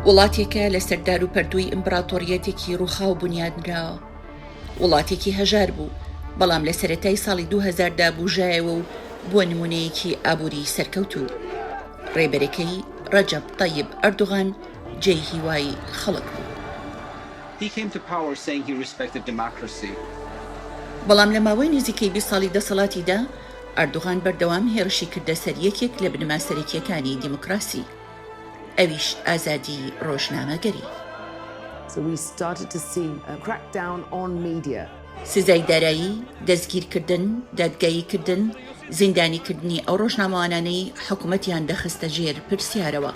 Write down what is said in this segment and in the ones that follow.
وڵاتێکە لە سەردار و پەردووی ئیمپراتۆریەتێکی ڕووخاو بنیادنراوە. وڵاتێکی هەژار بوو، بەڵام لە سەرەتای ساڵی 2000دا بوژایەوە و بووە نمونەیەکی ئابووری سەرکەوتوو. ڕێبەرەکەی ڕەجەب تەیب ئەردوغان جێی هیوای خەڵک بوو. بەڵام لە ماوەی نزیکەی 20 ساڵی دەسەڵاتیدا ئەردوغان بەردەوام هێرشی کردە سەر یەکێک لە بنەما سەرەکیەکانی دیموکراسی، ئەویش ئازادی ڕۆژنامەگەری. سزای دارایی، دەستگیرکردن، دادگاییکردن، زیندانیکردنی ئەو ڕۆژنامەوانانەی حکوومەتیان دەخستە ژێر پرسیارەوە.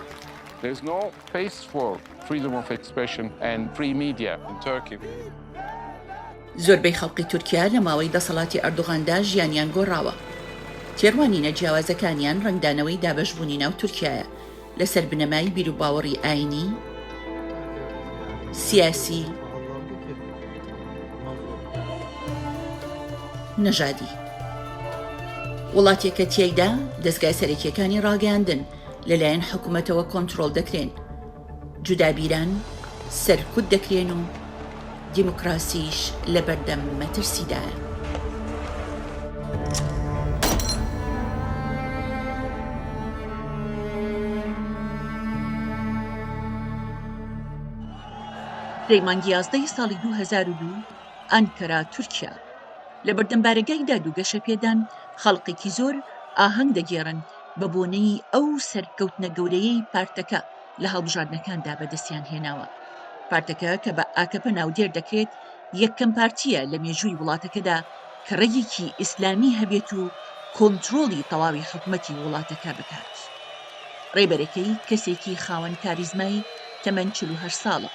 زۆربەی خەڵقی تورکیا لە ماوەی دەسەڵاتی ئەردوغاندا ژیانیان گۆڕاوە. تێڕوانینە جیاوازەکانیان ڕنگدانەوەی دابەشبوونی ناو تورکیایە لەسەر بنەمای بیر و باوەڕی ئاینی، سیاسی، نەژادی. وڵاتێکە تیایدا دەستگای سەرەکیەکانی ڕاگەاندن لەلایەن حکوومەتەوە کۆنتڕۆڵ دەکرێن، جودابیران سەرکوت دەکرێن و دیموکراسیش لە بەردەم مەترسیدایە. ڕێمانگی 11 ساڵی 2002 ئەنکەرا، تورکیا. لە بەردەمبارەگای دادوگەشە پێدان خەڵقێکی زۆر ئاهەنگ دەگێڕن بە بۆنەی ئەو سەرکەوتنە گەورەیەی پارتەکە لە هەڵبژاردنەکاندا بەدەستیان هێناوە. پارتەکە کە بە ئاکەپە ناودێر دەکرێت یەکەم پارتیە لە مێژووی وڵاتەکەدا کە ڕێگێکی ئیسلامی هەبێت و کۆنتڕۆڵی تەواوی حکوومەتی وڵاتەکە بکات. ڕێبەرەکەی کەسێکی خاوەن کاریزمای تەمەن 48 ساڵە،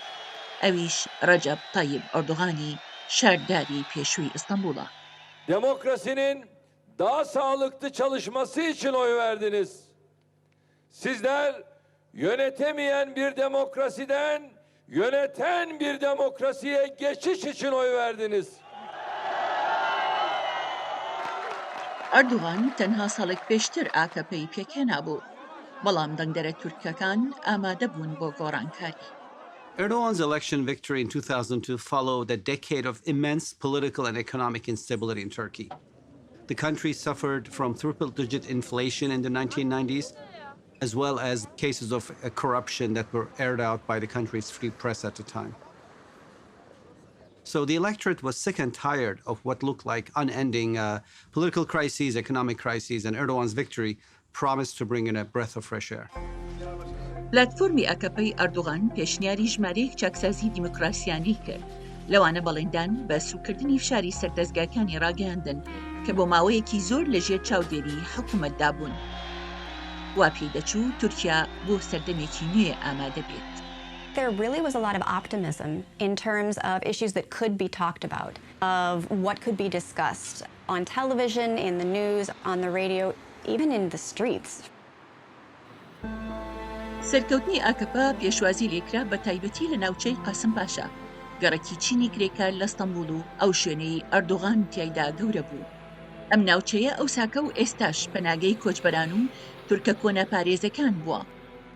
ئەویش ڕەجەب تەیب ئەردوغانی şerdari pێşûyî İstanbul'a. Demokrasinin daha sağlıklı çalışması için oy verdiniz. Sizler yönetemeyen bir demokrasiden yöneten bir demokrasiye geçiş için oy verdiniz. Erdoğan tenha saڵێک pêştir AKP'yi pêkêna bû. Beڵam dengdere Türkekan amade bûn bo gorankarî. Erdogan's election victory in 2002 followed a decade of immense political and economic instability in Turkey. The country suffered from triple-digit inflation in the 1990s, as well as cases of corruption that were aired out by the country's free press at the time. So the electorate was sick and tired of what looked like unending political crises, economic crises, and Erdogan's victory promised to bring in a breath of fresh air. پلاتفۆرمی ئەکەپەی ئەردوغان پێشنیاری ژمارەیەک چاکسازی دیموکراسیانی کرد، لەوانە بەڵێندان بە سوکردنی فشاری سەردەستگاکانی ڕاگەاندن کە بۆ ماوەیەکی زۆر لەژێر چاودێری حکوومەتدا بوون. وا پێی دەچوو تورکیا بۆ سەردەمێکی نوێ ئامادە بێت. There really was a lot of optimism in terms of issues that could be talked about, of what could be discussed on television, in the news, on the radio, even in the streets. سەرکەوتنی ئاکەپە پێشوازی لێکرا بە تایبەتی لە ناوچەی قاسم پاشا، گەڕەکی چینی کرێکار لە ئەستەمبوڵ و ئەو شوێنەی ئەردوغان تیایدا گەورە بوو. ئەم ناوچەیە ئەو ساکە و ئێستاش پەناگەی کۆچبەران و تورکە کۆنە پارێزەکان بووە.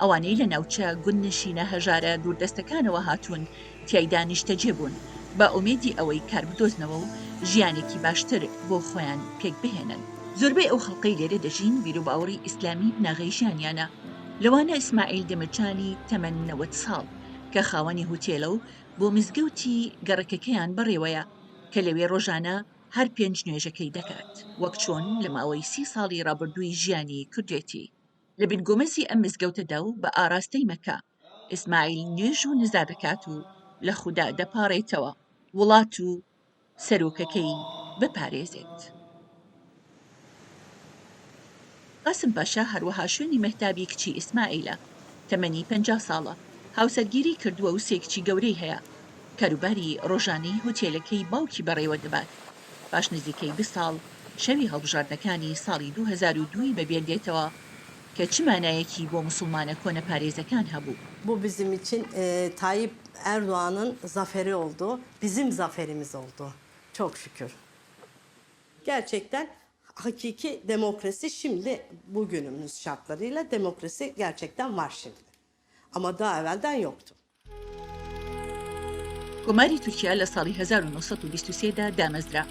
ئەوانەی لە ناوچە گوندنشینە هەژارە دووردەستەکانەوە هاتوون تیایدا نیشتەجێ بوون بە ئومێدی ئەوەی کار بدۆزنەوە و ژیانێکی باشتر بۆ خۆیان پێک بهێنن. زۆربەی ئەو خەڵقەی لێرە دەژین بیر و باوەڕی ئیسلامی بناغەی ژیانیانە، لەوانە ئیسماعیل دەمەجانی تەمەن 90 ساڵ کە خاوەنی هوتێلە و بۆ مزگەوتی گەڕەکەکەیان بڕێوەیە کە لەوێ ڕۆژانە هەر 5 نوێژەکەی دەکات، وەک چۆن لە ماوەی 30 ساڵی ڕابردووی ژیانی کردێتی. لە بنگۆمەزی ئەم مزگەوتەدا و بە ئاراستەی مەکە ئیسماعیل نوێژ و نزا دەکات و لە خودا دەپاڕێتەوە وڵات و سەرۆکەکەی بپارێزێت. قاسم پاشا هەروەها شوێنی مەهتابی کچی ئیسماعیلە، تەمەنی 50 ساڵە، هاوسەرگیری کردووە و سێکچی گەورەی هەیە. کاروباری ڕۆژانەی هوتێلەکەی باوکی بەڕێوە دەبات. پاش نزیکەی 20 ساڵ شەوی هەڵبژاردنەکانی ساڵی 2002 بەبێردێتەوە کە چ مانایەکی بۆ مسلمانە کۆنە پارێزەکان هەبوو. Bu bizim için Tayyip Erdoğan'ın zaferi oldu. Bizim zaferimiz oldu. Çok şükür. Gerçekten hakiki demokrasi şimdi bugünümüz şartlarıyla demokrasi gerçekten var şimdi. Ama daha evvelden yoktu. کۆماری تورکیا لە ساڵی 1923دا دامەزرا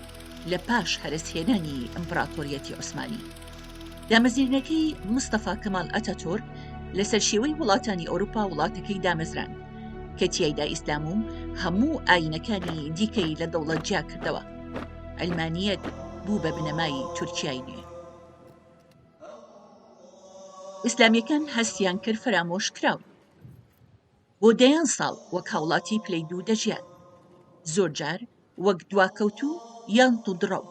لە پاش هەرسهێنانی ئەمپراتۆریەتی عوسمانی. دامەزرێنەکەی مستەفا کەماڵ ئەتاتۆرک لەسەر شێوەی وڵاتانی ئەوروپا وڵاتەکەی دامەزران کە تیایدا ئیسلام و هەموو ئاینەکانی دیکەی لە دەوڵەت جیا کردەوە. ئەلمانیەت بوو بە بنەمای تورکیای نوێ. ئیسلامیەکان هەستیان کرد فرامۆش کراون. بۆ دەیان ساڵ وەک هاوڵاتی پلەی دوو دەژیان، زۆر جار وەک دواکەوتوو یان توودڕەو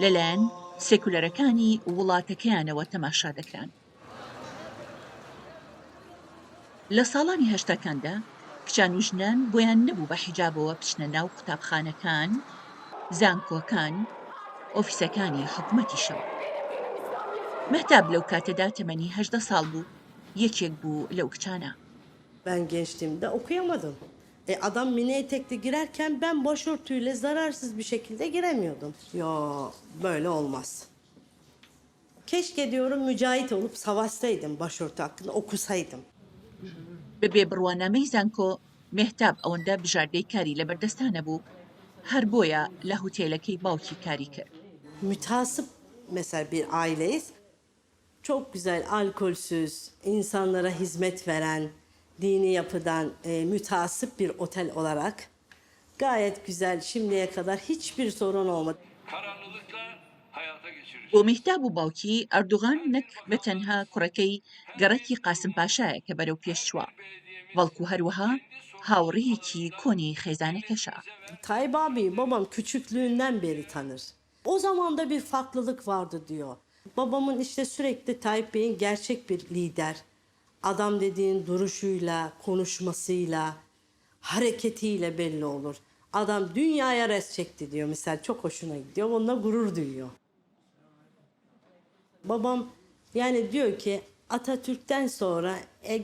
لەلایەن سێکولەرەکانی وڵاتەکەیانەوە تەماشا دەکران. لە ساڵانی هەشتاکاندا کچان و ژنان بۆیان نەبوو بە حیجابەوە بچنە ناو قوتابخانەکان، زانکۆکان، ئۆفیسەکانی حکوومەتیشەوە. مەهتاب لەو کاتەدا تەمەنی 18 ساڵ بوو، یەکێک بوو لەو کچانە. Ben gençliğimde okuyamadım. Adam mini etekli girerken ben başörtüyle zararsız bir şekilde giremiyordum. Ya böyle olmaz. Keşke diyorum mücahit olup savaşsaydım başörtü hakkında okusaydım. بەبێ بڕوانامەی زانکۆ مێهتاب ئەوەندە بژاردەی کاری لە بەردەستانە بوو، هەر بۆیە لە هوتێلەکەی باوکی کاری کرد. Mütasip mesela bir aileyiz. Çok güzel, alkolsüz, insanlara hizmet veren, dini yapıdan mütasip bir otel olarak gayet güzel, şimdiye kadar hiçbir sorun olmadı. Kararlılıkla hayata geçireceğiz. بۆ مێهتاب و باوکی ئەردوغان نەک بە تەنها کوڕەکەی گەڕەکی قاسم پاشایە کە بەرەو پێشچووە، بەڵکو هەروەها هاوڕێیەکی کۆنی خێزانەکەشە. Tayyip abi babam küçüklüğünden beri tanır. O zaman da bir farklılık vardı diyor. Babamın işte sürekli Tayyip Bey'in gerçek bir lider. Adam dediğin duruşuyla, konuşmasıyla, hareketiyle belli olur. Adam dünyaya res çekti diyor mesela, çok hoşuna gidiyor. Onunla gurur duyuyor. Babam yani diyor ki Atatürk'ten sonra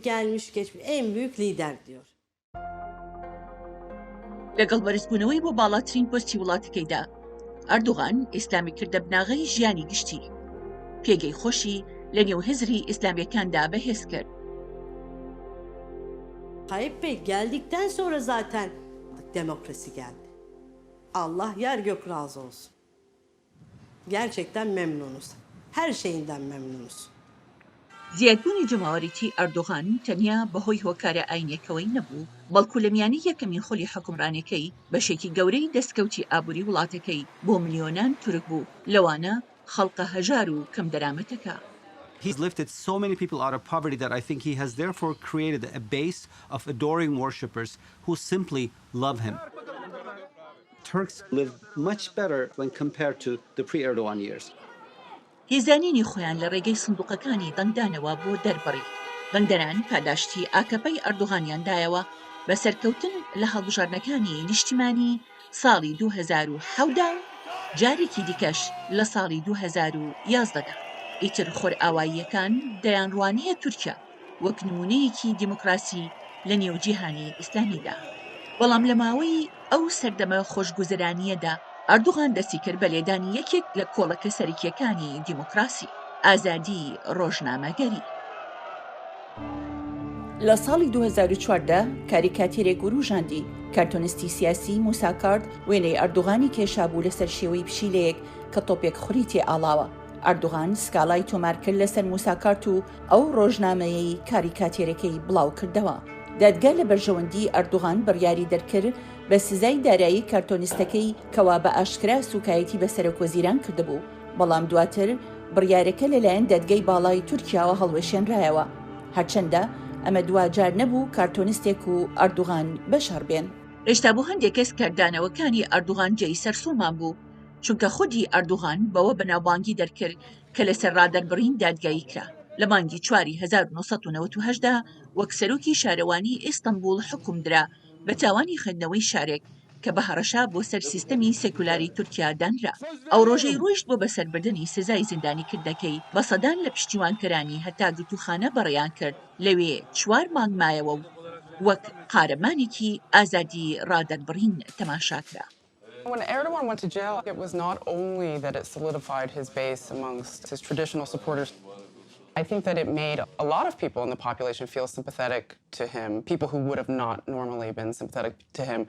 gelmiş geçmiş en büyük lider diyor. لەگەڵ بەرزبوونەوەی بۆ باڵاترین پۆستی وڵاتەکەیدا، ئەردوغان ئیسلامی کردە بناغەی ژیانی گشتی، پێگەی خۆشی لە نێو هزری ئیسلامیەکاندا بەهێز کرد. Tayyip Bey geldikten sonra zaten demokrasi geldi. Allah yer gök razı olsun. Gerçekten memnunuz. Her şeyinden memnunuz. زیادبوونی جەماوەریتی ئەردوغان تەنیا بەهۆی هۆکارە ئاینیەکەوەی نەبوو، بەڵکو لە میانەی یەکەمی خۆلی حکومڕانەکەی بەشێکی گەورەی دەستکەوتی ئابووری وڵاتەکەی بۆ ملیۆنان تورک بوو، لەوانە خەڵقە هەژار و کەم دەرامەتەکە. He's lifted so many people out of poverty that I think he has therefore created a base of adoring worshippers who simply love him. Turks live much better when compared to the pre-Erdogan years. هێزانینی خۆیان لە ڕێگەی سندوقەکانی دەنگدانەوە بۆ دەربڕی. دەنگدەران پاداشتی ئاکەپەی ئەردوغانیاندایەوە بە سەرکەوتن لە هەڵبژاردنەکانی نیشتیمانی ساڵی 2017 جارێکی دیکەش لە ساڵی 2011دا. ئیتر خۆرئاواییەکان دەیانڕوانیە تورکیا وەک نمونەیەکی دیموکراسی لە نێوجیهانی ئیسلامیدا. بەڵام لە ماوەی ئەو سەردەمە خۆشگوزەرانیەدا ئەردوغان دەستی کرد بە لێدانی یەکێک لە کۆڵەکە سەرکیەکانی دیموکراسی، ئازادی ڕۆژنامەگەری. لە ساڵی 2014 کاریکاتیرێک وروژاندی کارتۆنستی سیاسی موساکارد وێنەی ئەردوغانی کێشابوو لەسەر شێوەی پشیلەیەک کە تۆپێک خوڕی تێ ئاڵاوە. ئەردوغان سکاڵای تۆمار کرد لەسەر موساکارت و ئەو ڕۆژنامەیەی کاریکاتیرەکەی بڵاو کردەوە. دادگا لە بەرژەوەندی ئەردوغان بڕیاری دەرکرد بە سزای دارایی کارتۆنیستەکەی کەوا بە ئاشکرا سوکایەتی بە سەرۆکوەزیران کردبوو، بەڵام دواتر بڕیارەکە لەلایەن دادگای باڵای تورکیاوە هەڵوێشێنرایەوە. هەرچەندە ئەمە دوجار نەبوو کارتۆنیستێک و ئەردوغان بەشار بێن. هێشتا بۆ هەندێک کەس کاردانەوەکانی ئەردوغان جێی سەرسوڵمان بوو، چونکە خودی ئەردوغان بەوە بەناوبانگی دەرکرد کە لەسەر ڕادەربڕین دادگایی کرا. لە مانگی 4 1998دا وەک سەرۆکی شارەوانی ئیستەنبوڵ حکوم درا بە تاوانی خوێندنەوەی شارێک کە بە هەڕەشا بۆ سەر سیستەمی سێکولاری تورکیا دانرا. ئەو ڕۆژەی ڕۆیشت بۆ بەسەربردننی سزای زیندانیکردنەکەی بە سەدان لە پشتیوانکەرانی هەتا گرتوخانە بەڕێیان کرد، لەوێ 4 مانگ مایەوە و وەک قارەمانێکی ئازادی ڕادەربڕین تەماشاکرا. When Erdogan went to jail, it was not only that it solidified his base amongst his traditional supporters. I think that it made a lot of people in the population feel sympathetic to him, people who would have not normally been sympathetic to him,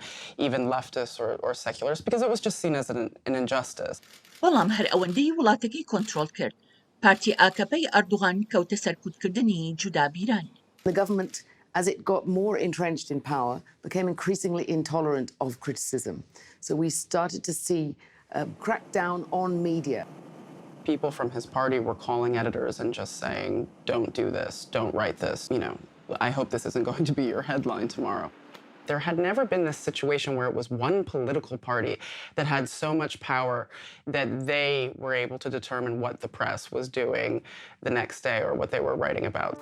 even leftists or secularists, because it was just seen as an injustice. بەڵام هەر ئەوەندەی وڵاتەکەی کۆنترۆل کرد پارتی ئاکەپەی ئەردوغان کەوتە سەرکوتکردنی جودابیران. The government, as it got more entrenched in power, became increasingly intolerant of criticism. So we started to see a crackdown on media. People from his party were calling editors and just saying, don't do this, don't write this, you know, I hope this isn't going to be your headline tomorrow. There had never been this situation where it was one political party that had so much power that they were able to determine what the press was doing the next day or what they were writing about.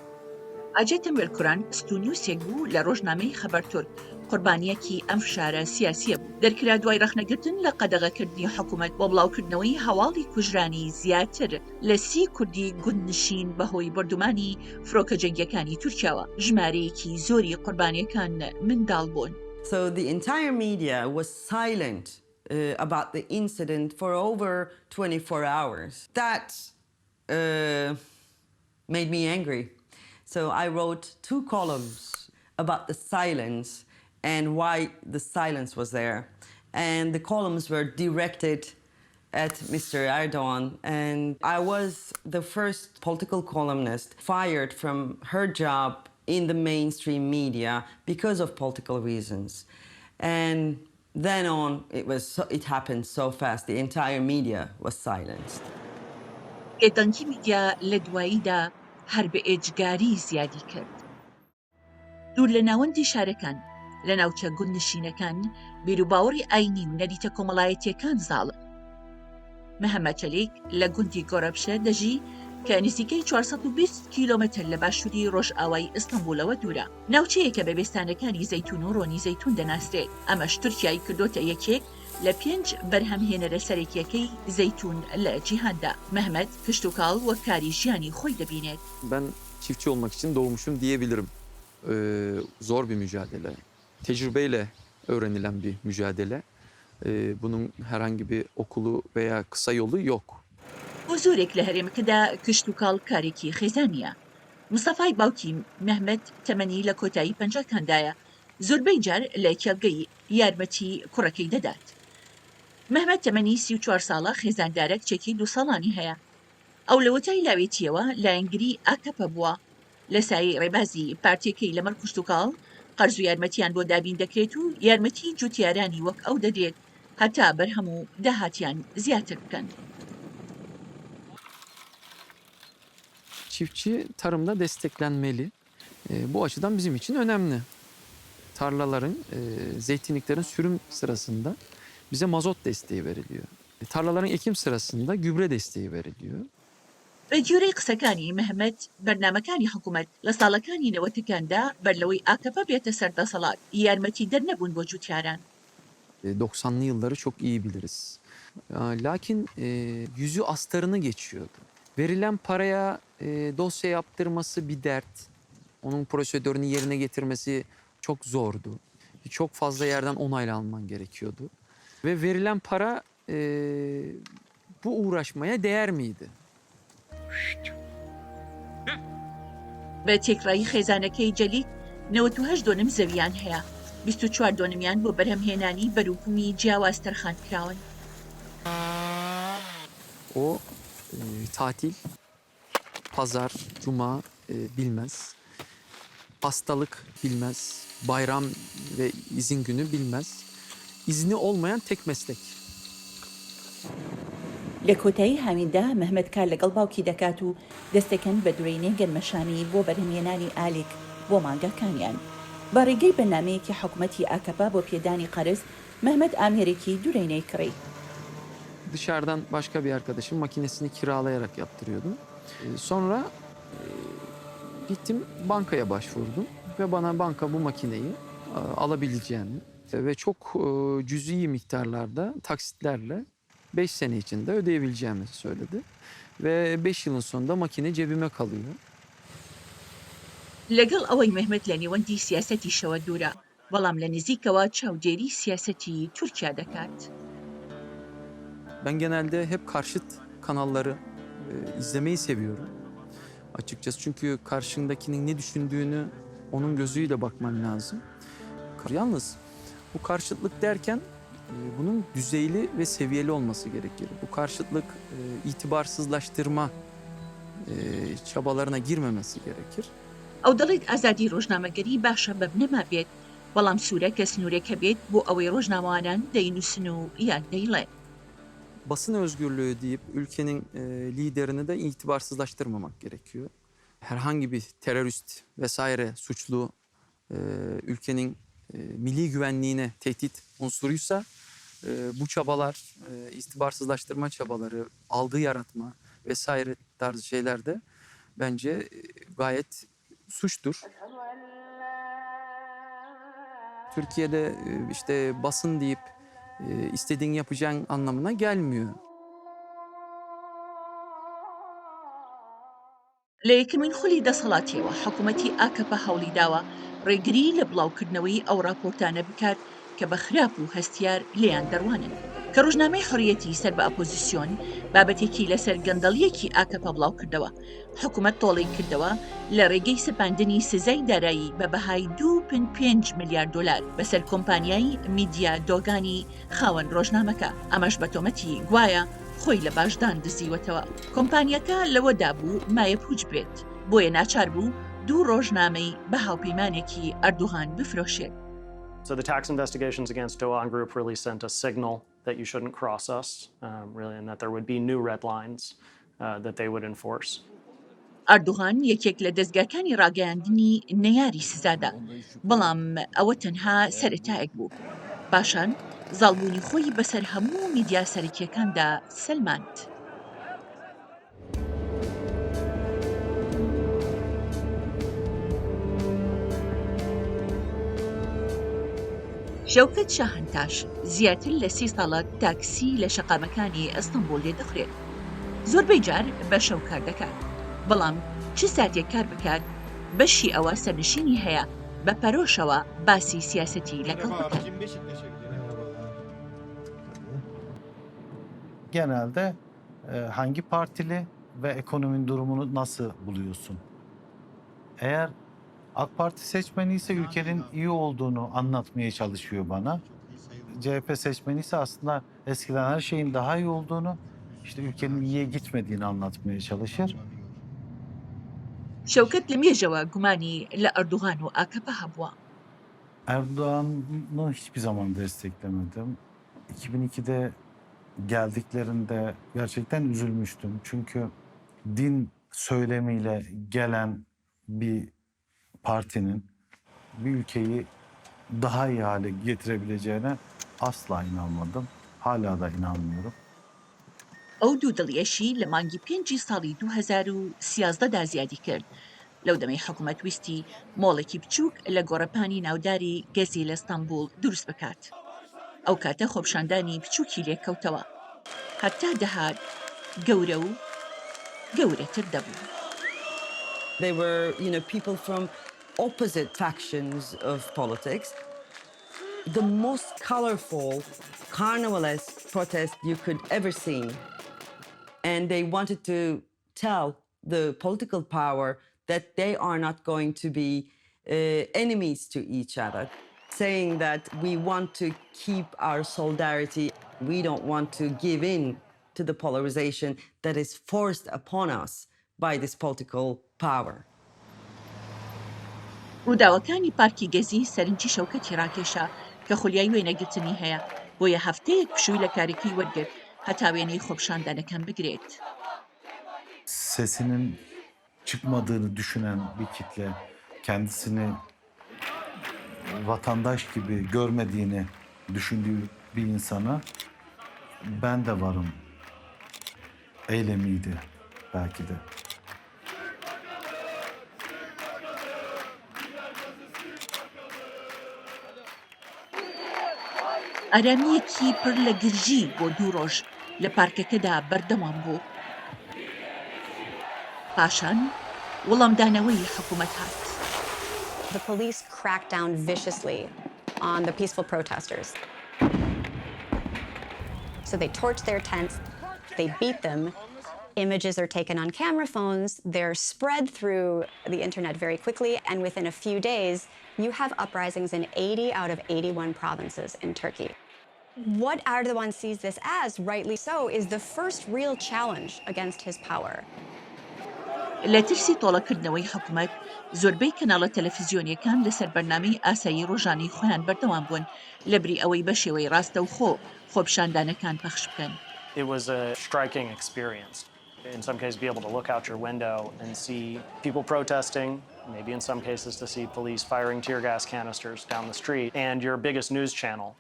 ئاجێتە مێلکوران ستونیوسێک بوو لە ڕۆژنامەی خەبەر تورک قوربانیەکی ئەم فشارە سیاسیە بوو دەرکرا دوای ڕەخنەگرتن لە قەدەغەکردنی حکوومەت بۆ بڵاوکردنەوەی هەواڵی کوژرانی زیاتر لە 30 کوردی گوندنشین بەهۆی بەردومانی فڕۆکە جەنگیەکانی تورکیاوە ژمارەیەکی زۆری قوربانیەکان منداڵ بوون. So the entire media was silent about the incident for over 24 hours. That made me angry. So I wrote 2 columns about the silence and why the silence was there. And the columns were directed at Mr. Erdogan. And I was the first political columnist fired from her job in the mainstream media because of political reasons. And then on, it happened so fast. The entire media was silenced. ئێدەنگی میدیا لە دواییدا هەر بە ئێجگاری زیادی کرد. دوور لە ناوەندی شارەکان لە ناوچە گوندنشینەکان بیرروباوەڕی ئاینی و نەریتە کۆمەڵایەتیەکان زاڵە. مەهەمەتەلێک لە گوندی گۆرەبشە دەژی کە نزیکەی 420 کیلۆمەتر لە باشووری ڕۆژئاوای ئیستانبولەوە دوورە. ناوچەیەکە بە بێستانەکانی زەیتون و ڕۆنی زەیتون دەناسرێت. ئەمەش تورکیای کردۆتە یەکێک لە 5 بەرهەمهێنەرە سەرەکیەکەی زەیتون لە جیهاندا. مەحمەد کشتوکاڵ وەک کاری ژیانی خۆی دەبینێت. Ben çiftçi olmak için doğmuşum diyebilirim. Zor bir mücadele. Tecrübeyle öğrenilen bir mücadele. Bunun herhangi bir okulu veya kısa yolu yok. بۆ زۆرێک لە هەرێمەکەدا کشتوکاڵ کارێکی خێزانیە. مستەفای باوکی مەحمەد تەمەنی لە کۆتایی 50کاندایە زۆربەی جار لە کێڵگەی یارمەتی کوڕەکەی دەدات. مەحمەد تەمەنی 34 ساڵە خێزاندارە کچێکی 2 ساڵانی هەیە. ئەو لە وەتای لاوێتیەوە لایەنگری ئاکەپە بووە. لە سایەی ڕێبازی پارتیەکەی لەمەڕ کشتوکاڵ قەرز و یارمەتیان بۆ دابین دەکرێت و یارمەتی جوتیارانی وەک ئەو دەدرێت هەتا بەرهەم و داهاتیان زیاتر بکەن. Çiftçi tarımda desteklenmeli. Bu açıdan bizim için önemli. Tarlaların, zeytinliklerin sürüm sırasında bize mazot desteği veriliyor. Tarlaların ekim sırasında gübre desteği veriliyor. بە گوێرەی قسەکانی مەحمەد بەرنامەکانی حکوومەت لە ساڵەکانی نەوەتەکاندا بەرلەوەی ئاکەپە بێتە سەردەسەڵات یارمەتی دەرنەبوون بۆ جوتیاران. 90'lı yılları çok iyi biliriz. Lakin yüzü astarını geçiyordu. Verilen paraya dosya yaptırması bir dert. Onun prosedürünü yerine getirmesi çok zordu. Çok fazla yerden onayla alman gerekiyordu. Ve verilen para bu uğraşmaya değer miydi? بە تێکڕایی خێزانەکەی جەلیت 98 دۆنم زەویان هەیە. 24 دۆنمیان بۆ بەرهەمهێنانی بەروبوومی جیاواز تەرخان کراون. O tatil, pazar, cuma bilmez. Hastalık bilmez. Bayram ve izin günü bilmez. İzni olmayan tek meslek. لە کۆتایی هاویندا مەحمەد کار لەگەڵ باوکی دەکات و دەستەکەن بە دوێنێ گەنمەشانی بۆ بەرهەمهێنانی ئالێک بۆ مانگەکانیان. بە ڕێگەی بەرنامەیەکی حکوومەتی ئاکەپا بۆ پێدانی قەرز مەحمەد ئامێرێکی دوورێنەی کڕی. Dışarıdan başka bir arkadaşım makinesini kiralayarak yaptırıyordu. Sonra gittim bankaya başvurdum ve bana banka bu makineyi alabileceğini ve çok cüzi miktarlarda taksitlerle 5 sene içinde ödeyebileceğimi söyledi. Ve 5 yılın sonunda makine cebime kalıyor. لەگەڵ ئەوەی مەحمەد لە نێوەندی سیاسەتیشەوە دوورە بەڵام لە نزیکەوە چاودێری سیاسەتی تورکیا دەکات. Ben genelde hep karşıt kanalları izlemeyi seviyorum. açıkçası. Çünkü karşındakinin ne düşündüğünü onun gözüyle bakman lazım. Yalnız bu karşıtlık derken bunun düzeyli ve seviyeli olması gerekir. Bu karşıtlık itibarsızlaştırma çabalarına girmemesi gerekir. ئەو دەڵێت ئازادی ڕۆژنامەگەری باشە بە بنەما بێت بەڵام سوورە کە سنوورێکە بێت بۆ ئەوەی ڕۆژنامەوانان دەینووسن و یان دەیڵێن. Basın özgürlüğü deyip ülkenin liderini de itibarsızlaştırmamak gerekiyor. Herhangi bir terörist vesaire suçlu ülkenin milli güvenliğine tehdit unsuruysa bu çabalar, itibarsızlaştırma çabaları, algı yaratma vesaire tarzı şeyler de bence gayet suçtur. Türkiye'de işte basın deyip istediğini yapacağın anlamına gelmiyor. لە یەکەمین خولی دەسەڵاتیەوە حکوومەتی ئاکەپە هەوڵی داوە ڕێگری لە بڵاوکردنەوەی ئەو راپۆرتانە بکات کە بە خراپ و هەستیار لێیان دەڕوانن کە ڕۆژنامەی حڕیەتی سەر بە ئەپۆزیسیۆن بابەتێکی لەسەر گەندەڵیەکی ئاکەپە بڵاو کردەوە. حکوومەت تۆڵەی کردەوە لە ڕێگەی سەپاندنی سزای دارایی بە بەهای 2.5 میلیارد دلار بەسەر کۆمپانیای میدیا دۆگانی خاوەن ڕۆژنامەکە. ئەمەش بە تۆمەتی گوایە خۆی لە باشدان دزیوەتەوە. کۆمپانیەکە لەوەدا بوو مایە پوچ بێت بۆیە ناچار بوو 2 ڕۆژنامەی بە هاوپەیمانێکی ئەردوغان بفرۆشێت. So the tax investigations against Doğan Group really sent a signal that you shouldn't cross us, really, and that there would be new red lines that they would enforce. ئەردوغان یەکێک لە دەستگاکانی ڕاگەیاندنی نەیاری سزادا، بەڵام ئەوە تەنها سەرەتایەک بوو. پاشان زاڵبوونی خۆی بەسەر هەموو میدیا سەرەکیەکاندا سەلماند. شەوکەت شاهنتاش زیاتر لە 30 ساڵە تاکسی لە شەقامەکانی ئەستەمبوڵ لێ دەخورێت. زۆربەی جار بە شەو کار دەکات، بەڵام چ ساتێک کار بکات بەشی ئەوە سەرنشینی هەیە بە پەرۆشەوە باسی سیاسەتی لەگەڵ بکات. Genelde hangi partili ve ekonominin durumunu nasıl buluyorsun? Eğer AK Parti seçmeni ise ülkenin iyi olduğunu anlatmaya çalışıyor bana. CHP seçmeni ise aslında eskiden her şeyin daha iyi olduğunu, işte ülkenin iyiye gitmediğini anlatmaya çalışır. شەوکەت لە مێژەوە گومانی لە ئەردوغان و ئاکەپە هەبووە. Erdoğan'ı hiçbir zaman desteklemedim. 2002'de geldiklerinde gerçekten üzülmüştüm. Çünkü din söylemiyle gelen bir partinin bir ülkeyi daha iyi hale getirebileceğine asla inanmadım. Hala da inanmıyorum. ئەو دوو دڵیەشی لە مانگی 5 ساڵی 2013دا زیادی کرد. لەو دەمەی حکوومەت ویستی مۆڵێکی بچووک لە گۆڕەپانی ناوداری گەزی لە ئەستەمبوڵ دروست بکات. ئەو کاتە خۆپشاندانی بچووکی لێکەوتەوە. هەتا دەهات گەورە و گەورەتر دەبوو. They were, people from opposite factions of politics. The most colorful, carnivalesque protest you could ever see. And they wanted to tell the political power that they are not going to be enemies to each other, saying that we want to keep our solidarity. We don't want to give in to the polarization that is forced upon us by this political power. ڕووداوەکانی پارکی گەزی سەرنجی شەوکەتی ڕاکێشا کە خولیای وێنەگرتنی هەیە بۆیە هەفتەیەک پشووی لە کارێکی وەرگرت هەتا وێنەی خۆپشاندانەکان بگرێت. Sesinin çıkmadığını düşünen bir kitle, kendisini vatandaş gibi görmediğini düşündüğü bir insana ben de varım eylemiydi belki de. ئارامiyەکی پڕ لە گرژی بۆ 2 ڕۆژ لە پارکەکەدا بەردەوام بوو. پاشان وەڵامدانەوەی حکوومەت هات. The police cracked down viciously on the peaceful protesters. So they torched their tents, they beat them, Images are taken on camera phones, they're spread through the internet very quickly, and within a few days, you have uprisings in 80 out of 81 provinces in Turkey. What Erdogan sees this as, rightly so, is the first real challenge against his power. لە ترسی تۆڵەکردنەوەی حکوومەت زۆربەی کەناڵە تەلەڤیزیۆنیەکان لەسەر بەرنامەی ئاسایی ڕۆژانەی خۆیان بەردەوام بوون لەبری ئەوەی بە شێوەی ڕاستە و خۆپشاندانەکان پەخش بکەن. It was a striking experience. In some cases, be able to look out your window and see people protesting, maybe in some cases to see police firing tear gas canisters down the street, and your biggest news channel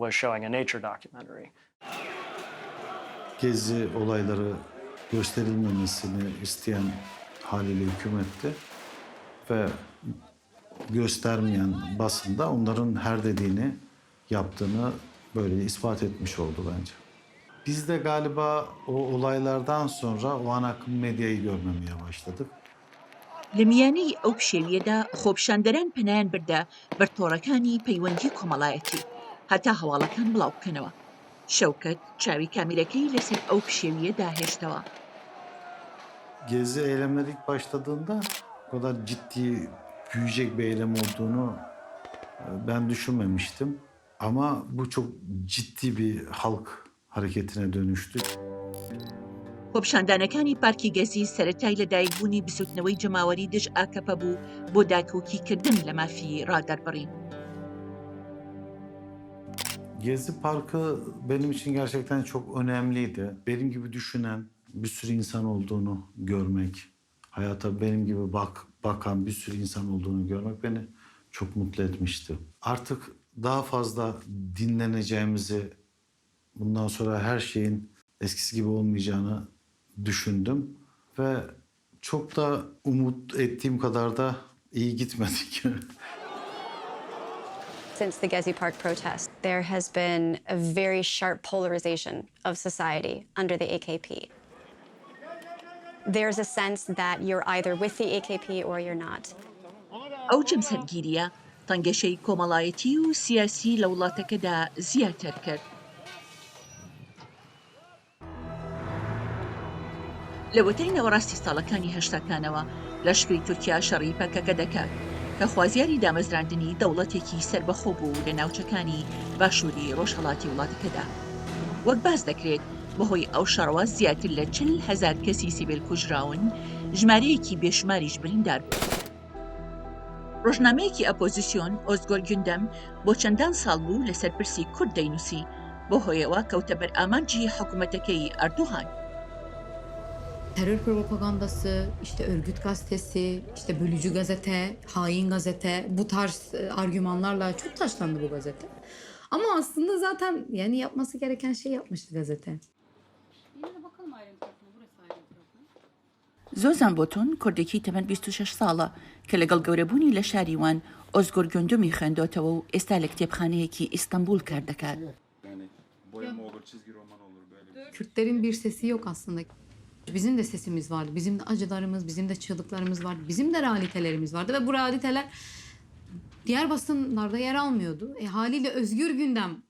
was showing a nature documentary. Gezi olayları gösterilmemesini isteyen haliyle hükümetti ve göstermeyen basında onların her dediğini yaptığını böyle ispat etmiş oldu bence. Biz de galiba o olaylardan sonra o ana akım medyayı görmemeye başladık. لە میانەی ئەو پشێویەدا خۆپشاندەران پەنایان بردا بەرتۆڕەکانی پەیوەندی کۆمەڵایەتی هەتا هەواڵەکان بڵاو بکەنەوە. شەوکەت çavi کامیرەکەی لەسەر ئەو پشێویە داهێشتەوە. Gezi eylemleri ilk başladığında o kadar ciddi, büyüyecek bir eylem olduğunu ben düşünmemiştim. Ama bu çok ciddi bir halk hareketine dönüştü. خۆپشاندانەکانی پارکی گەزی سەرەتای لەدایکبوونی بسوتنەوەی جەماوەری دژ ئاکەپە بوو بۆ داکۆکیکردن لە مافی ڕادەربڕین. Gezi Parkı benim için gerçekten çok önemliydi. Benim gibi düşünen bir sürü insan olduğunu görmek, hayata benim gibi bakan bir sürü insan olduğunu görmek beni çok mutlu etmişti. Artık daha fazla dinleneceğimizi, bundan sonra her şeyin eskisi gibi olmayacağını düşündüm ve çok da umut ettiğim kadar da iyi gitmedik. Since the Gezi Park protests, there has been a very sharp polarization of society under the AKP. There's a sense that you're either with the AKP or you're not. ئەو جەمسەرگیریە تەنگەشەی کۆمەڵایەتی و سیاسی لە وڵاتەکەدا زیاتر کرد. لە وەتەی نەوەڕاستی ساڵەکانی هەشتاکانەوە لەشکری تورکیا شەڕی پەکەکە دەکات کە خوازیاری دامەزراندنی دەوڵەتێکی سەربەخۆ بوو لە ناوچەکانی باشووری ڕۆژهەڵاتی وڵاتەکەدا. وەک باس دەکرێت بەهۆی ئەو شەڕەوە زیاتر لە 40,000 کەسی سیڤیل کوژراون، ژمارەیەکی بێشماریش بریندار بوو. ڕۆژنامەیەکی ئەپۆزیسیۆن ئۆزگۆر گوندەم بۆ çەندان ساڵ بوو لەسەر پرسی کورد دەینووسی بەهۆیەوە کەوتە بەر ئامانجی حکوومەتەکەی ئەردوغان. Terör propagandası, işte örgüt gazetesi, işte bölücü gazete, hain gazete, bu tarz argümanlarla çok taşlandı bu gazete. Ama aslında zaten yani yapması gereken şey yapmıştı gazete. زۆزان بۆتون کوردێکی تەمەەن 26 ساڵە کە لەگەڵ گەورەبوونی لە شاریوان ئۆزگۆر گوندمی خوێندۆتەوە و ئێستا لە کتێبخانەیەکی ئیستانبول کار دەکات. Kürtlerin bir sesi yok aslında. Bizim de sesimiz vardı, bizim de acılarımız, bizim de çığlıklarımız vardı, bizim de realitelerimiz vardı ve bu realiteler diğer basınlarda yer almıyordu. Haliyle özgür gündem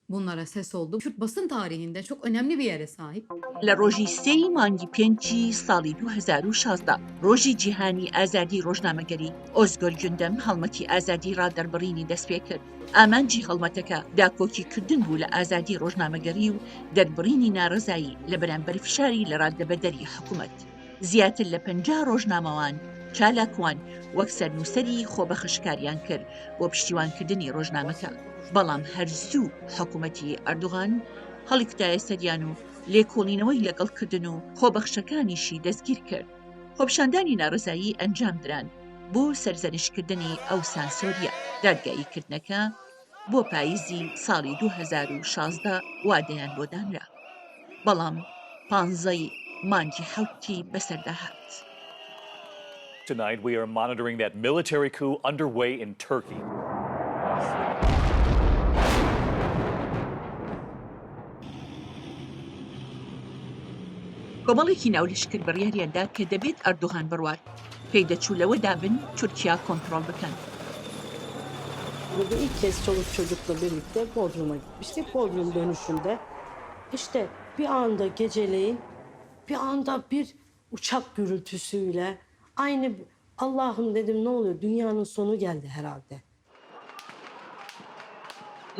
bunlara ses oldu. Kürt basın tarihinde çok önemli bir yere sahip. لە ڕۆژی 3 مانگی 5 ساڵی 2016 ڕۆژی جیهانی ئازادی ڕۆژنامەگەری ئۆزگۆر گوندەم هەڵمەتی ئازادی ڕادەربڕینی دەست پێ کرد. ئامانجی هەڵمەتەکە داکۆکیکردن بوو لە ئازادی ڕۆژنامەگەری و دەربڕینی ناڕزایی لە بەرامبەر فشاری لە ڕادەبەدەری حکوومەت. زیاتر لە 50 ڕۆژنامەوان چالاکوان وەک سەرنووسەری خۆبەخشکاریان کرد بۆ پشتیوانکردنی ڕۆژنامەکە. بەڵام هەرزوو حکوومەتی ئەردوغان هەڵی کوتایە سەریان و لێکۆڵینەوەی لەگەڵکردن و خۆبەخشەکانیشی دەستگیر کرد. خۆپشاندانی ناڕزایی ئەنجام دران بۆ سەرزەنشکردنی ئەو سانسۆریە. دادگاییکردنەکە بۆ پاییزی ساڵی 2016 وادەیان بۆ دانرا. بەڵام 15 مانگی 7 بەسەرداهات. Tonight we are monitoring that military coup underway in Turkey. کۆمەڵێکی ناولشکر بڕیاریاندا کە دەبێت ئەردوغان بڕوات پێی دەچوو لەوە دابن تورکیا کۆنترۆل بکەن. Burada ilk kez çoluk çocukla birlikte Bodrum'a gitmiştik. Bodrum dönüşünde işte bir anda geceleyin Bir anda bir uçak gürültüsüyle aynı Allah'ım dedim ne oluyor? Dünyanın sonu geldi herhalde.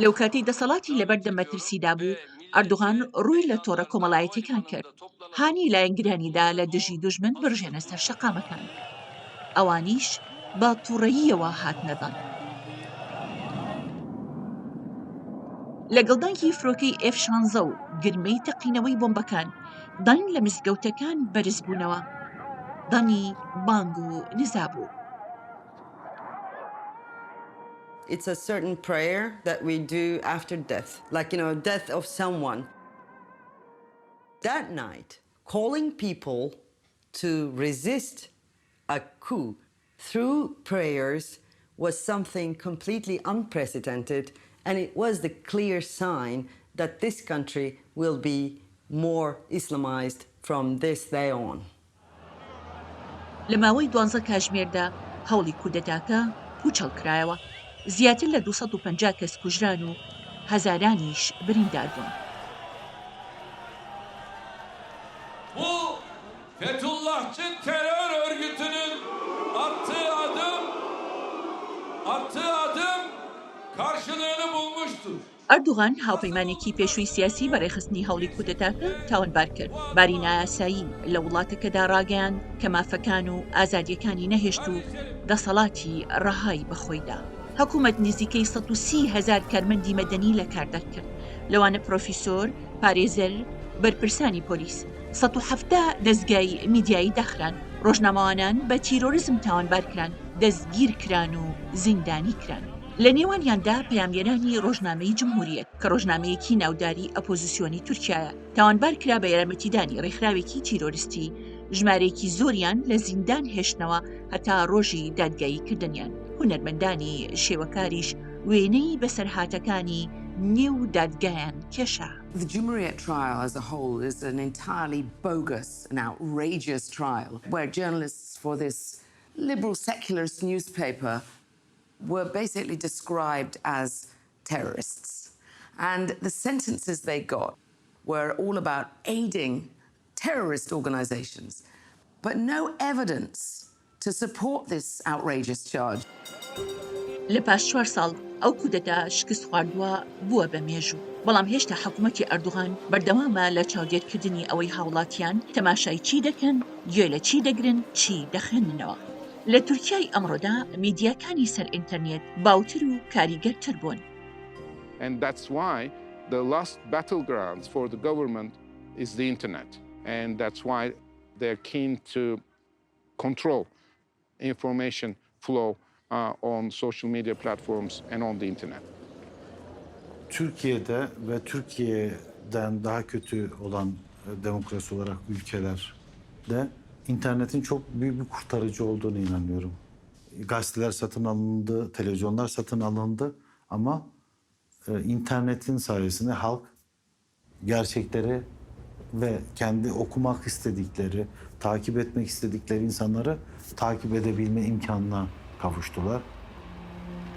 لەو کاتەی دەسەڵاتی لەبەردەم مەترسیدا بوو ئەردوغان ڕووی لە تۆڕە کۆمەڵایەتیەکان کرد هانی لایەنگرانیدا لە دژی دوژمن بڕژێنە سەر شەقامەکان ئەوانیش بە تووڕەییەوە هاتنەدان لەگەڵدانگی فرۆکەی F-16 و گرمەی تەقینەوەی بۆمبەکان دەنگ لە مزگەوتەکان بەرز بوونەوە دەنگی بانگ و نزا بوو It's a certain prayer that we do after death, like, death of someone. That night, calling people to resist a coup through prayers was something completely unprecedented, and it was the clear sign that this country will be more Islamized from this day on. لە ماوەی 12 کاتژمێردا هەوڵی کودەتاکە پوچەڵ کرایەوە زیاتر لە 250 کەس کوژران و هەزارانیش بریندار بوون. Bu Fethullahçı terör örgütünün attığı adım karşılığını bulmuştur. ئەردوغان هاوپەیمانێکی پێشووی سیاسی بەڕێخستنی هەوڵی کودەتاکە تاوانبار کرد باری نایاسایی لە وڵاتەکەدا ڕاگەیاند کە مافەکان و ئازادیەکانی نەهێشت و دەسەڵاتی ڕەهای بەخۆیدا حکوومەت نزیکەی 130,000 کارمەندی مەدەنی لە کاردەر کرد لەوانە پرۆفیسۆر پارێزەر بەرپرسانی پۆلیس 170 دەستگای میدیایی داخران ڕۆژنامەوانان بە تیرۆریزم تاوانبار کران دەستگیر کران و زیندانی کران لە نێوانیاندا پەیامگەرانی ڕۆژنامەی جمهوریەت کە ڕۆژنامەیەکی ناوداری ئەپۆزیسیۆنی تورکیایە تاوانبار کرا بە یارمەتیدانی ڕێکخراوێکی تیرۆریستی ژمارەیەکی زۆریان لە زیندان هێشتنەوە هەتا ڕۆژی دادگایی کردنیان هونەرمەندانی شێوەکاریش وێنەی بەسەرهاتەکانی نێو دادگایان کێشا. The Cumhuriyet trial as a whole is an entirely bogus and outrageous trial where journalists for this liberal secularist newspaper were basically described as terrorists. And the sentences they got were all about aiding terrorist organizations, but no evidence to support this outrageous charge. لە پاش 4 ساڵ ئەو کودەتا شکست خواردووە بووە بە مێژوو بەڵام هێشتا حکوومەتی ئەردوغان بەردەوامە لە چاودێرکردنی ئەوەی هاوڵاتیان تەماشای چی دەکەن گوێ لە چی دەگرن چی دەخێننەوە لە تورکیای ئەمڕۆدا میدیاکانی سەر ئینتەرنێت باوتر و کاریگەرتر بوون. And that's why the last battlegrounds for the government is the internet. And that's why they're keen to control information flow on social media platforms and on the internet. Türkiye'de ve Türkiye'den daha kötü olan demokrasi olarak ülkelerde internetin çok büyük bir kurtarıcı olduğunu inanıyorum. Gazeteler satın alındı, televizyonlar satın alındı ama internetin sayesinde halk gerçekleri ve kendi okumak istedikleri, takip etmek istedikleri insanları takip edebilme imkanına kavuştular.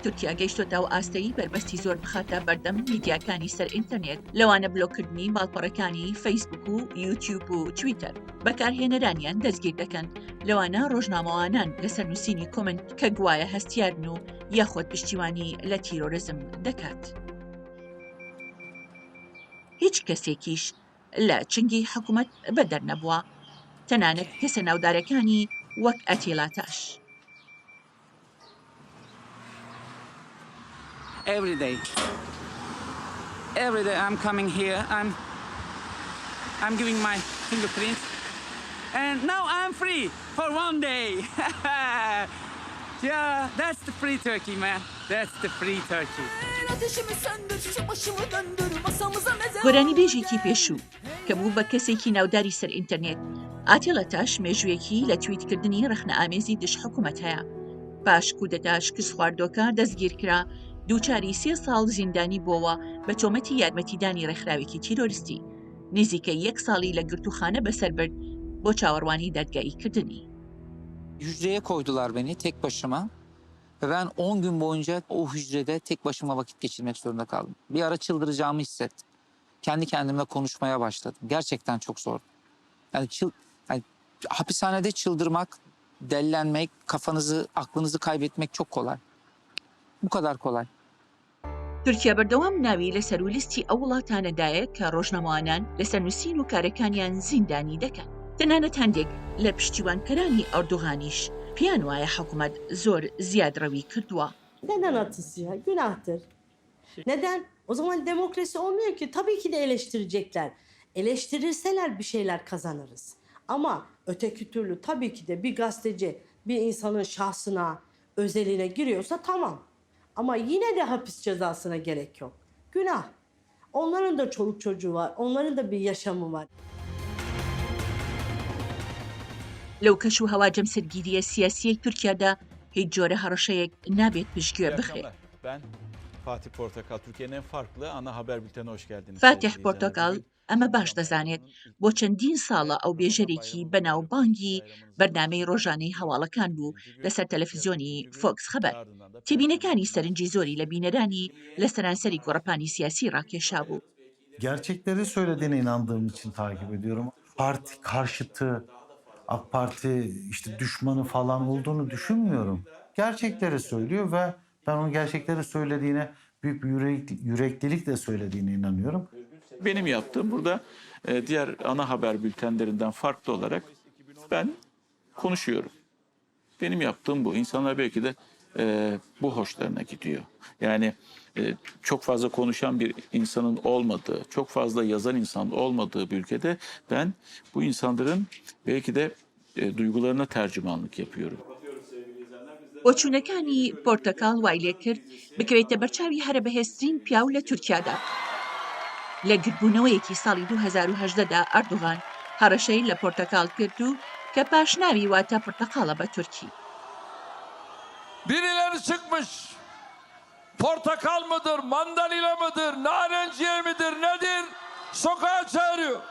تورکیا گەیشتووە و ئاستەی بەربەستی زۆر بخاتە بەردەم میدیاکانی سەر ئینتەرنێت لەوانە بلۆکردنی باڵپەڕەکانی فەیسبوک و یوتیوب و تویتەر بەکارهێنەرانیان دەستگیر دەکەن لەوانە ڕۆژنامەوانان لەسەر نووسینی کۆمنت کە گوایە هەستیارن و یاخۆت پشتیوانی لە تیرۆریزم دەکات. هیچ کەسێکیش لە چنگی حکوومەت بەدەر نەبووە تەنانەت کەسە ناودارەکانی وەک ئەتیلاتاش. Every day I'm coming here, I'm giving my fingerprints, and now I'm free for one day. Yeah, that's the free Turkey, man. That's the free Turkey. گۆرانی بێژێکی پێشوو کە بوو بە کەسێکی ناوداری سەر ئینتەرنێت ئاتێڵەتاش مێژوویەکی لە تویتکردنی ڕخنە ئامێزی دژ حکوومەت هەیە پاش کودەتا شکست خواردۆکە دەستگیر کرا دووچاری 3 ساڵ زیندانی بۆەوە بە تۆمەتی یارمەتیدانی ڕێکخراوێکی تیرۆریستی نزیکەی 1 ساڵی لە گرتوخانە بەسەر برد بۆ چاوەڕوانی دادگایی کردنی. Hücreye koydular beni tek başıma ve ben 10 gün boyunca o hücrede tek başıma vakit geçirmek zorunda kaldım. Bir ara çıldıracağımı hissettim. Kendi kendimle konuşmaya başladım. Gerçekten çok zordu. Yani hapishanede çıldırmak, delilenmek, kafanızı, aklınızı kaybetmek çok kolay. Bu kadar kolay. تورکیا بەردەوام ناوی لە سەرۆلیستی ئەو وڵاتانەدایە کە ڕۆژنامەوانان لەسەر نووسین و کارەکانیان زیندانی دەکەن. تەنانەت هەندێک لە پشتیوانکەرانی ئەردوغانیش پێیان وایە حکوومەت زۆر زیادڕەوی kırdıwa. Neden atısı ya? Günahtır. Neden? O zaman demokrasi olmuyor ki. Tabii ki de eleştirecekler. Eleştirirseler bir şeyler kazanırız. Ama öteki türlü tabii ki de bir gazeteci bir insanın şahsına, özeline giriyorsa tamam. Ama yine de hapis cezasına gerek yok. Günah. Onların da çoluk çocuğu var. Onların da bir yaşamı var. لەو کەش و هەواجەم سەرگیریە سیاسیەی تورکیادا هیچ جۆرە هەڕەشەیەک نابێت پشتگوێ بخرێت. Ben Fatih Portakal, Türkiye'nin en farklı ana haber bültenine hoş geldiniz. فاتح پۆرتۆکال ئەمە باش دەزانێت بۆ چەندین ساڵە ئەو بێژەرێکی بەناوبانگی بەرنامەی ڕۆژانەی هەواڵەکان بوو لەسەر تەلەڤیزیۆنی فۆکس خەبەر. تێبینەکانی سەرنجی زۆری لە بینەرانی لە سەرانسەری گۆڕەپانی سیاسی ڕاکێشا بوو. Gerçekleri söylediğine inandığım için takip ediyorum. Parti karşıtı, AK Parti işte düşmanı falan olduğunu düşünmüyorum. Gerçekleri söylüyor ve ben onun gerçekleri söylediğine büyük bir yüreklilikle söylediğine inanıyorum. Benim yaptığım burada diğer ana haber bültenlerinden farklı olarak ben konuşuyorum. Benim yaptığım bu. İnsanlar belki de bu hoşlarına gidiyor. Yani çok fazla konuşan bir insanın olmadığı, çok fazla yazan insan olmadığı bir ülkede ben bu insanların belki de duygularına tercümanlık yapıyorum. بۆچوونەکانی پۆرتەکاڵ وای لێ کرد بکەوێتە بەرچاوی هەرە بەهێزترین پیاو لە تورکیادا. لە گرتبوونەوەیەکی ساڵی 2018دا ئەردوغان هەڕەشەی لە پۆرتەکاڵ کرد و کە پاشناوی واتە پۆرتەقاڵە bە تورکی. Birileri çıkmış. Portakal mıdır, mandalina mıdır, narenciye midir, nedir? Sokağa çağırıyor.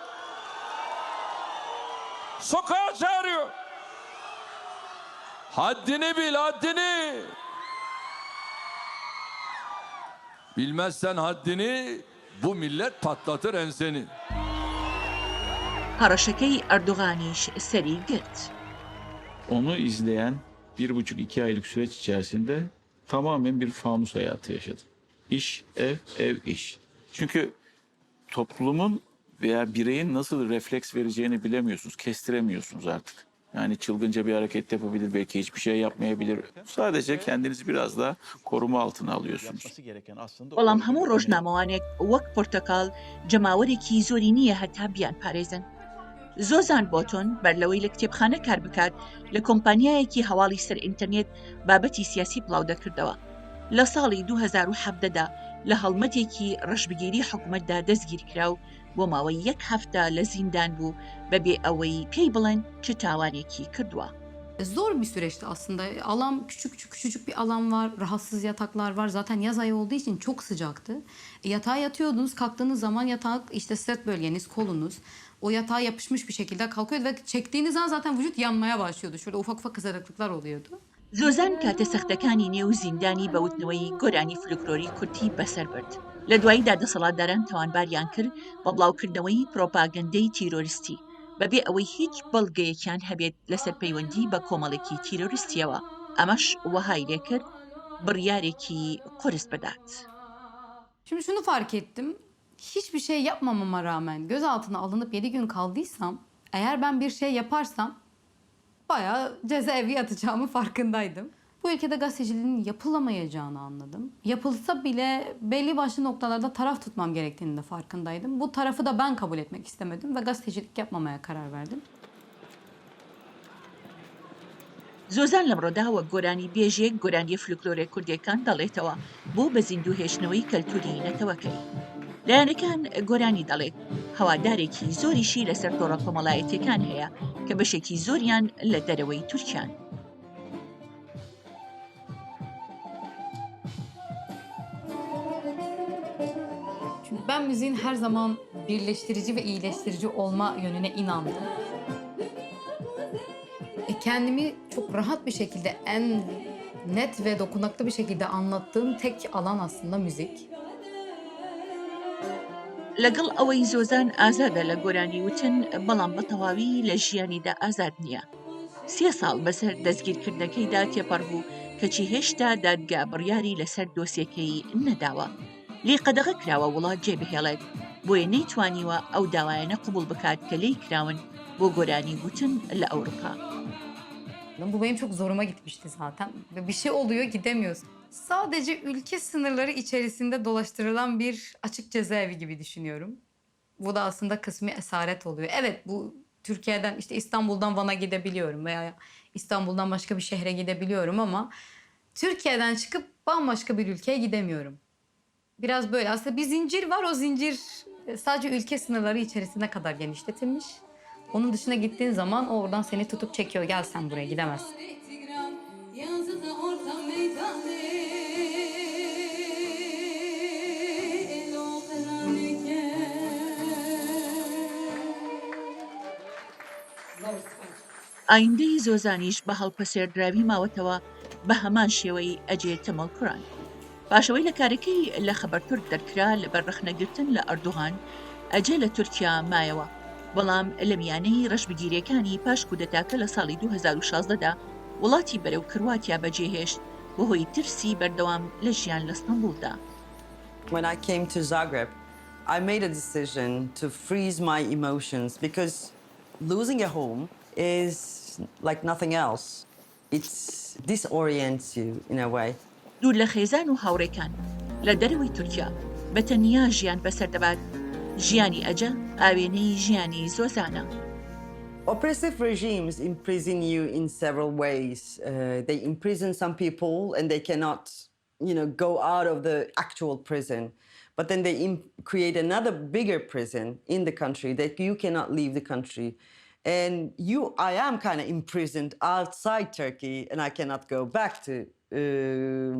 Sokağa çağırıyor. Haddini bil, haddini. Bilmezsen haddini, bu millet patlatır enseni. هەڕەشەکەی ئەردوغانیش سەری گرت. Onu izleyen 1,5-2 aylık süreç içerisinde tamamen bir fanus hayatı yaşadım. İş, ev, ev, iş. Çünkü toplumun veya bireyin nasıl refleks vereceğini bilemiyorsunuz, kestiremiyorsunuz artık. Yani çılgınca bir hareket yapabilir, belki hiçbir şey yapmayabilir. Sadece kendinizi biraz daha koruma altına alıyorsunuz. بەڵام هەموو ڕۆژنامەوانێک وەک پۆرتەکاڵ جەماوەرێکی زۆری نییە هەتا بیان پارێزن. زۆزان بۆتۆن بەرلەوەی لە کتێبخانە کار بکات لە کۆمپانیایەکی هەواڵی سەر ئینتەرنێت بابەتی سیاسی بڵاو دەکردەوە. لە ساڵی 2017دا لە هەڵمەتێکی ڕەشبگیری حکوومەتدا دەستگیر کرا و بۆ ماوەی 1 هەفتە لە زیندان بوو بەبێ ئەوەی پێی بڵێن چ تاوانێکی کردووە. Zor bir süreçti aslında. Alan küçücük bir alan var. Rahatsız yataklar var. Zaten yaz ayı olduğu için çok sıcaktı. Yatağa yatıyordunuz. Kalktığınız zaman yatak işte sırt bölgeniz, kolunuz o yatağa yapışmış bir şekilde kalkıyordu ve çektiğiniz an zaten vücut yanmaya başlıyordu. Şöyle ufak ufak kızarıklıklar oluyordu. زۆزان کاتە سەختەکانی نێو زیندانی بەوتنەوەی گۆرانی فلکلۆری کورتی بەسەر برد. لە دواییدا دەسەڵاتداران تاوانباریان کرد بە بڵاوکردنەوەی پرۆپاگەندەی تیرۆریستی بەبێ ئەوەی هیچ بەڵگەیەکیان هەبێت لەسەر پەیوەندی بە کۆمەڵێکی تیرۆریستیەوە. ئەمەش وەهای لێ کرد بڕیارێکی قورس بدات. Şimdi şunu fark ettim. Hiçbir şey yapmamama rağmen gözaltına alınıp 7 gün kaldıysam, eğer ben bir şey yaparsam bayağı cezaevi yatacağımın farkındaydım. Bu ülkede gazeteciliğin yapılamayacağını anladım. Yapılsa bile belli başlı noktalarda taraf tutmam gerektiğini de farkındaydım. Bu tarafı da ben kabul etmek istemedim ve gazetecilik yapmamaya karar verdim. زۆزان لەمڕۆدا وەک گۆرانی بێژێک گۆرانی فلکلۆرە کوردیەکان دەڵێتەوە بۆ بە زیندوهێشتنەوەی کەلتوری نەتەوەکەی. لایەنەکان گۆرانی دەڵێت هەوادارێکی زۆریشی لەسەر تۆڕە کۆمەڵایەتیەکان هەیە کە بەشێکی زۆریان لە دەرەوەی تورکیان. Çünkü ben müziğin her zaman birleştirici ve iyileştirici olma yönüne inandım. Kendimi çok rahat bir şekilde en net ve dokunaklı bir şekilde anlattığım tek alan aslında müzik. لەگەڵ ئەوەی زۆزان ئازادە لە گۆرانی وتن بەڵام بە تەواوی لە ژیانیدا ئازاد نییە. 3 ساڵ بەسەر دەستگیرکردنەکەیدا تێپەڕ بوو کەچی هێشتا دادگا بڕیاری لەسەر دۆسیەکەی نەداوە. لێ قەدەغە کراوە وڵات جێبهێڵێت بۆیە نەیتوانیوە ئەو داوایانە قبول بکات kە لێی kiraون بۆ گۆرانی وتن لە ئەوروپا. Bu benim çok zoruma gitmişti zaten. Bir şey oluyor, gidemiyoruz. Sadece ülke sınırları içerisinde dolaştırılan bir açık cezaevi gibi düşünüyorum. Bu da aslında kısmi esaret oluyor. Evet, bu Türkiye'den, işte İstanbul'dan Van'a gidebiliyorum veya İstanbul'dan başka bir şehre gidebiliyorum ama Türkiye'den çıkıp bambaşka bir ülkeye gidemiyorum. Biraz böyle. Aslında bir zincir var. O zincir sadece ülke sınırları içerisine kadar genişletilmiş. Onun dışına gittiğin zaman o oradan seni tutup çekiyor. Gel sen buraya, gidemezsin. ئایندەی زۆزانیش بە هەڵپەسێردراوی ماوەتەوە بە هەمان شێوەی ئەجێ تەمەڵکڕان. پاشەوەی لە کارەکەی لە خەبەرتورک دەرکرا لەبەر ڕەخنەگرتن لە ئەردوغان ئەجێ لە تورکیا مایەوە، بەڵام لە میانەی ڕەشبگیریەکانی پاش کودەتاکە لە ساڵی 2016دا وڵاتی بەرەو کرواتیا بەجێهێشت بەهۆی ترسی بەردەوام لە ژیان لە ئەستەمبولدا. When I came to Zagreb, I made a decision to freeze my emotions because losing a home is like nothing else. It disorients you in a way. دوور لە خێزان و هاوڕێکان لە دەرەوەی تورکیا بە تەنیا ژیان بەسەر دەبات. ژیانی ئەجە ئاوێنەی ژیانی زۆزانە. Oppressive regimes imprison you in several ways. They imprison some people and they cannot, go out of the actual prison. But then they create another bigger prison in the country that you cannot leave the country. And I am kind of imprisoned outside Turkey and I cannot go back to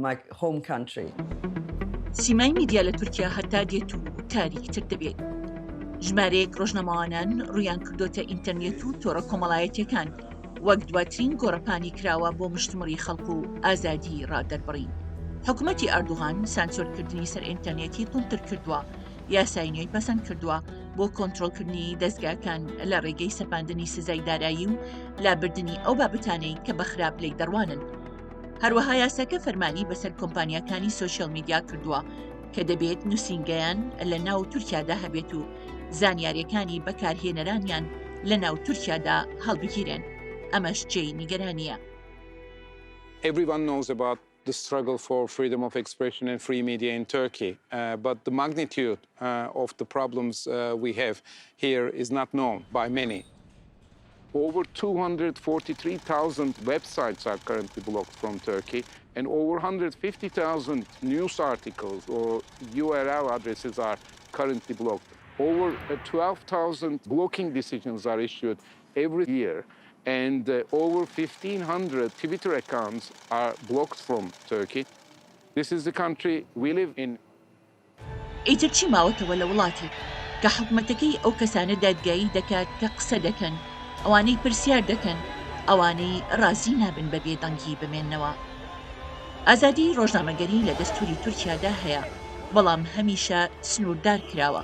my home country. سیمای میدیا لە تورکیا هەتا دێت و تاریکتر دەبێت. ژمارەیەک ڕۆژنامەوانان ڕویان کردوتە ئینتەرنێت و تۆڕە کۆمەڵایەتیەکان وەک دواترین گۆڕەپانی کراوە بۆ مشتمڕی خەڵک و ئازادی ڕادەربڕین. حکوومەتی ئەردوغان سانسۆرکردنی سەر ئینتەرنێتی تونتر کردووە، یاسای نوێی پەسەند کردووە بۆ کۆنتڕۆلکردنی دەستگاکان لە ڕێگەی سەپاندنی سزای دارایی و لابردنی ئەو بابەتانەی کە بە خراپ لێی دەڕوانن. هەروەها یاساکە فەرمانی بەسەر کۆمپانیەکانی سۆشیەل میدیا کردووە کە دەبێت نووسینگەیان لە ناو تورکیادا هەبێت و زانیاریەکانی بەکارهێنەرانیان لە ناو تورکیادا هەڵبگیرێن. ئەمەش جێی نیگەرانیە. Everyone knows about the struggle for freedom of expression and free media in Turkey, but the magnitude of the problems we have here is not known by many. Over 243,000 websites are currently blocked from Turkey, and over 150,000 news articles or URL addresses are currently blocked. Over 12,000 blocking decisions are issued every year, and over 1,500 Twitter accounts are blocked from Turkey. This is the country we live in. ئیتر چی ماوەتەوە لە وڵاتێک کە حکوومەتەکەی ئەو کەسانە دادگایی دەکات کە قسە دەکەن، ئەوانەی پرسیار دەکەن، ئەوانەی ڕازی نابن بە بێدەنگی بمێننەوە. ئازادی ڕۆژنامەگەری لە دەستوری تورکیادا هەیە، بەڵام هەمیشە سنووردار کراوە.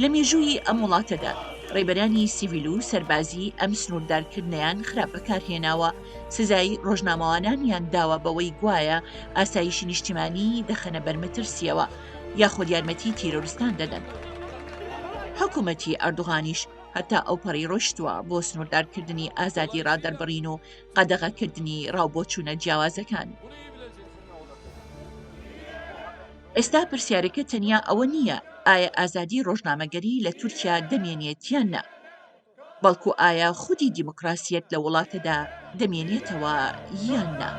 لە مێژووی ئەم وڵاتەدا ڕێبەرانی سیڤیل و سەربازی ئەم سنووردارکردنیان خراپ بەکارهێناوە، سزای ڕۆژنامەوانانیان داوە بەوەی گوایە ئاسایشی نیشتیمانی دەخەنە بەرمەترسیەوە یاخود یارمەتی تیرۆریستان دەدەن. حکوومەتی ئەردوغانیش هەتا ئەو پەڕی ڕۆشتووە بۆ سنووردارکردنی ئازادی ڕادەربڕین و قەدەغەکردنی ڕاوبۆچوونە جیاوازەکان. ئێستا پرسیارەکە تەنیا ئەوە نییە ئایا ئازادی ڕۆژنامەگەری لە تورکیا دەمێنێت یان نا، بەڵکو ئایا خودی دیموکراسیەت لە وڵاتەدا دەمێنێتەوە یان نا.